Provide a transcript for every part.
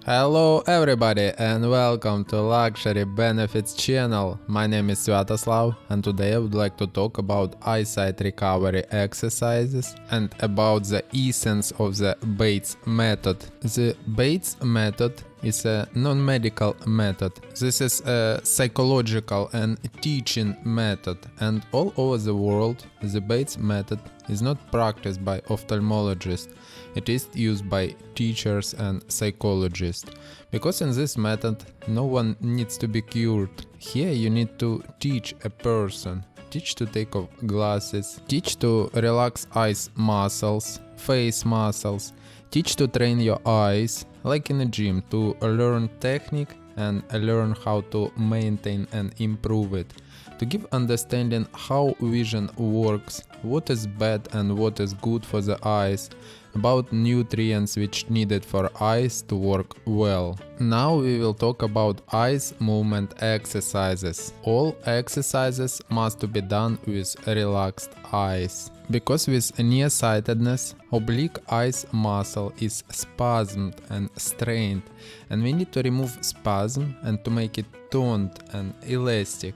Hello everybody and welcome to Luxury Benefits channel. My name is Sviatoslav and today I would like to talk about eyesight recovery exercises and about the essence of the Bates method. The Bates method is a non-medical method. This is a psychological and teaching method, and all over the world the Bates method is not practiced by ophthalmologists. It is used by teachers and psychologists. Because in this method no one needs to be cured. Here you need to teach a person. Teach to take off glasses, teach to relax eyes muscles, face muscles, teach to train your eyes, like in a gym, to learn technique and learn how to maintain and improve it, to give understanding how vision works, what is bad and what is good for the eyes, about nutrients which needed for eyes to work well. Now we will talk about eyes movement exercises. All exercises must be done with relaxed eyes. Because with nearsightedness, oblique eyes muscle is spasmed and strained, and we need to remove spasm and to make it toned and elastic.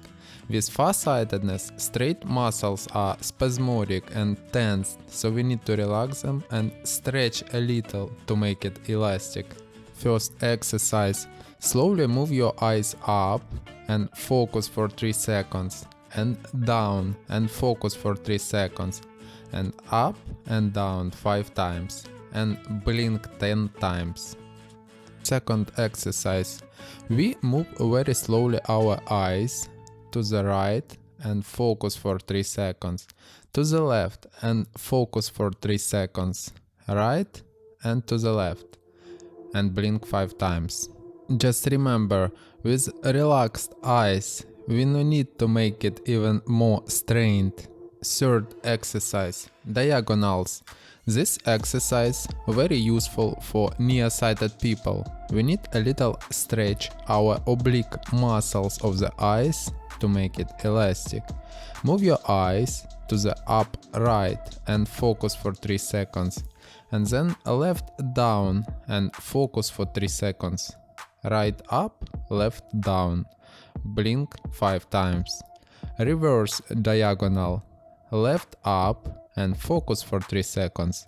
With farsightedness, straight muscles are spasmodic and tensed, so we need to relax them and stretch a little to make it elastic. First exercise. Slowly move your eyes up and focus for 3 seconds, and down and focus for 3 seconds, and up and down 5 times, and blink 10 times. Second exercise. We move very slowly our eyes to the right and focus for 3 seconds, to the left and focus for 3 seconds, right and to the left, and blink 5 times. Just remember, with relaxed eyes, we no need to make it even more strained. Third exercise, diagonals. This exercise very useful for nearsighted people. We need a little stretch our oblique muscles of the eyes to make it elastic. Move your eyes to the up right and focus for 3 seconds, and then left down and focus for 3 seconds. Right up, left down. Blink 5 times. Reverse diagonal. Left up and focus for 3 seconds.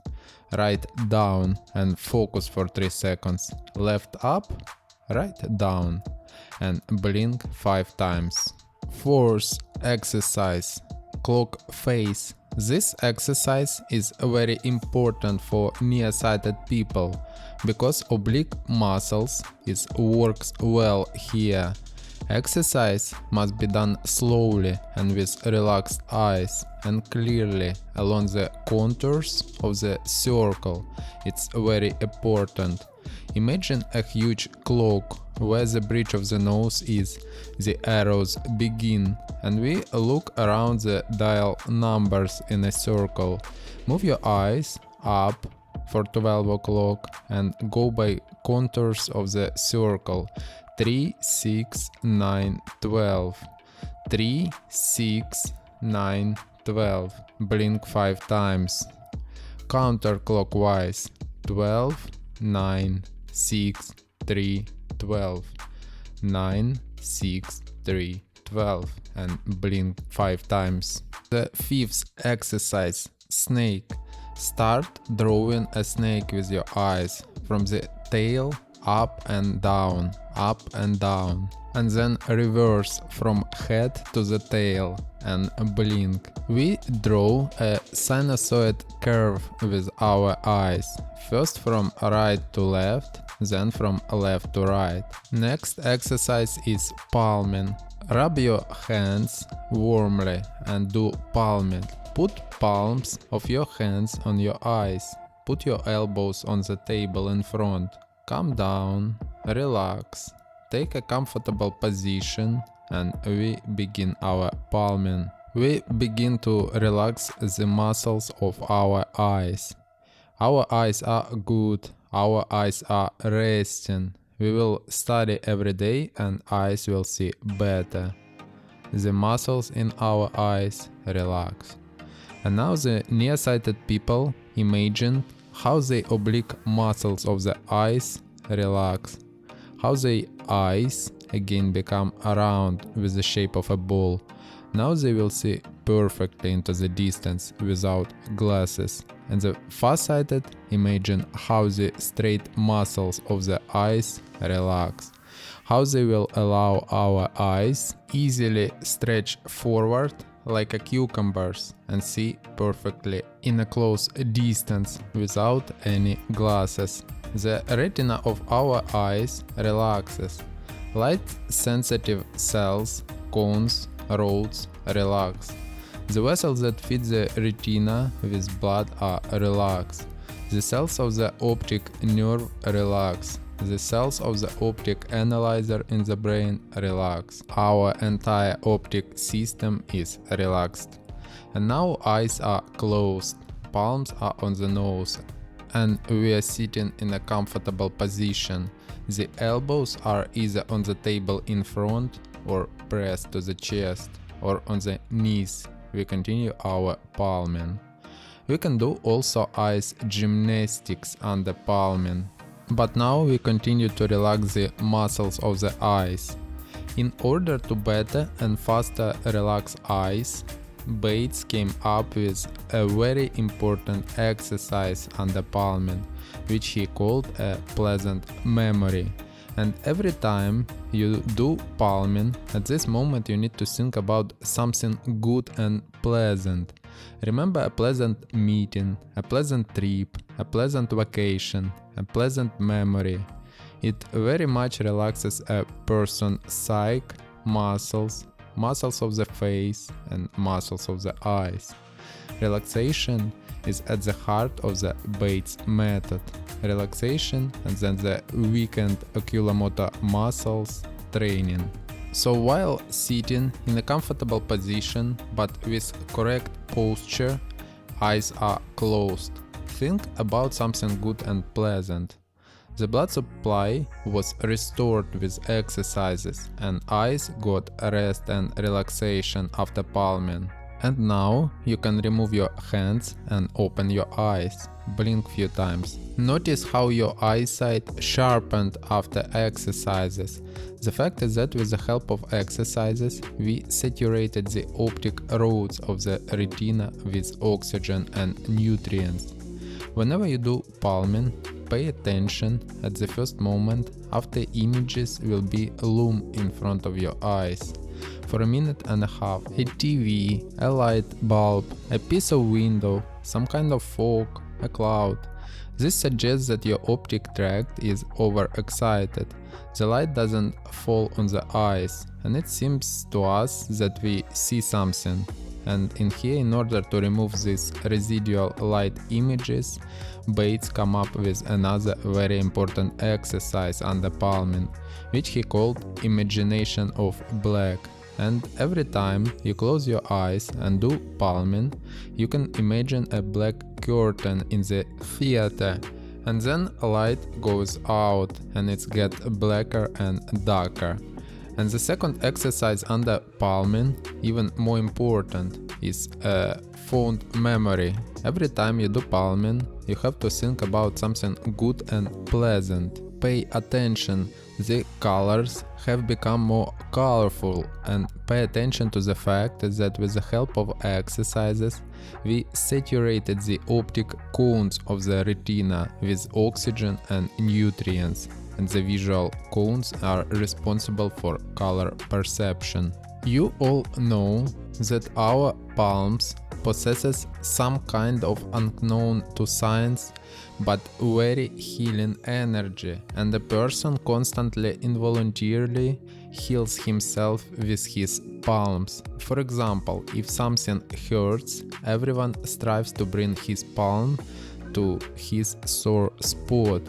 Right down and focus for 3 seconds. Left up, right down, and blink 5 times. Fourth exercise, clock face. This exercise is very important for nearsighted people because oblique muscles works well here. Exercise must be done slowly and with relaxed eyes and clearly along the contours of the circle. It's very important. Imagine a huge clock where the bridge of the nose is, the arrows begin, and we look around the dial numbers in a circle. Move your eyes up for 12 o'clock and go by contours of the circle. 3, 6, 9, 12. 3, 6, 9, 12. Blink 5 times. Counterclockwise. 12, 9, 6, 3, 12. 9, 6, 3, 12. And blink 5 times. The fifth exercise, snake. Start drawing a snake with your eyes from the tail up and down, and then reverse from head to the tail and blink. We draw a sinusoid curve with our eyes, first from right to left, then from left to right. Next exercise is palming. Rub your hands warmly and do palming. Put palms of your hands on your eyes. Put your elbows on the table in front. Calm down, relax, take a comfortable position, and we begin our palming. We begin to relax the muscles of our eyes. Our eyes are good, our eyes are resting. We will study every day and eyes will see better. The muscles in our eyes relax. And now the nearsighted people imagine how the oblique muscles of the eyes relax. how the eyes again become round with the shape of a ball. Now they will see perfectly into the distance without glasses. And the far-sighted imagine how the straight muscles of the eyes relax, how they will allow our eyes easily stretch forward like a cucumbers and see perfectly in a close distance without any glasses. The retina of our eyes relaxes. Light-sensitive cells, cones, rods relax. The vessels that feed the retina with blood are relaxed. The cells of the optic nerve relax. The cells of the optic analyzer in the brain relax. Our entire optic system is relaxed. And now eyes are closed, palms are on the nose, and we are sitting in a comfortable position. The elbows are either on the table in front or pressed to the chest or on the knees. We continue our palming. We can do also eyes gymnastics under palming. But now we continue to relax the muscles of the eyes. In order to better and faster relax eyes, Bates came up with a very important exercise under palming, which he called a pleasant memory. And every time you do palming, at this moment you need to think about something good and pleasant. Remember a pleasant meeting, a pleasant trip, a pleasant vacation, a pleasant memory. It very much relaxes a person's psyche, muscles of the face and muscles of the eyes. Relaxation is at the heart of the Bates method. Relaxation and then the weakened oculomotor muscles training. So while sitting in a comfortable position but with correct posture, eyes are closed. Think about something good and pleasant. The blood supply was restored with exercises and eyes got rest and relaxation after palming. And now you can remove your hands and open your eyes. Blink few times. Notice how your eyesight sharpened after exercises. The fact is that with the help of exercises, we saturated the optic roads of the retina with oxygen and nutrients. Whenever you do palming, pay attention at the first moment after images will be loom in front of your eyes. For a minute and a half, a TV, a light bulb, a piece of window, some kind of fog, a cloud. This suggests that your optic tract is overexcited. The light doesn't fall on the eyes, and it seems to us that we see something. And in here, in order to remove these residual light images, Bates come up with another very important exercise under palming, which he called imagination of black. And every time you close your eyes and do palming, you can imagine a black curtain in the theater, and then light goes out and it gets blacker and darker. And the second exercise under palming, even more important, is a fond memory. Every time you do palming, you have to think about something good and pleasant. Pay attention, the colors have become more colorful, and pay attention to the fact that with the help of exercises, we saturated the optic cones of the retina with oxygen and nutrients, and the visual cones are responsible for color perception. You all know that our palms possesses some kind of unknown to science but very healing energy, and the person constantly involuntarily heals himself with his palms. For example, if something hurts, everyone strives to bring his palm to his sore spot.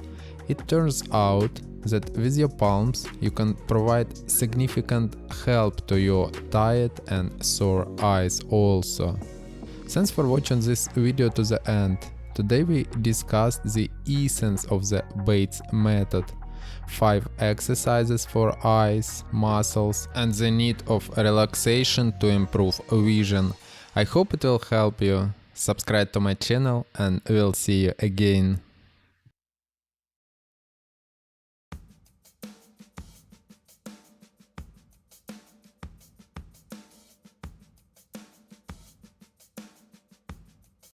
It turns out that with your palms you can provide significant help to your tired and sore eyes also. Thanks for watching this video to the end. Today we discussed the essence of the Bates method, 5 exercises for eyes, muscles, and the need of relaxation to improve vision. I hope it will help you. Subscribe to my channel and we'll see you again.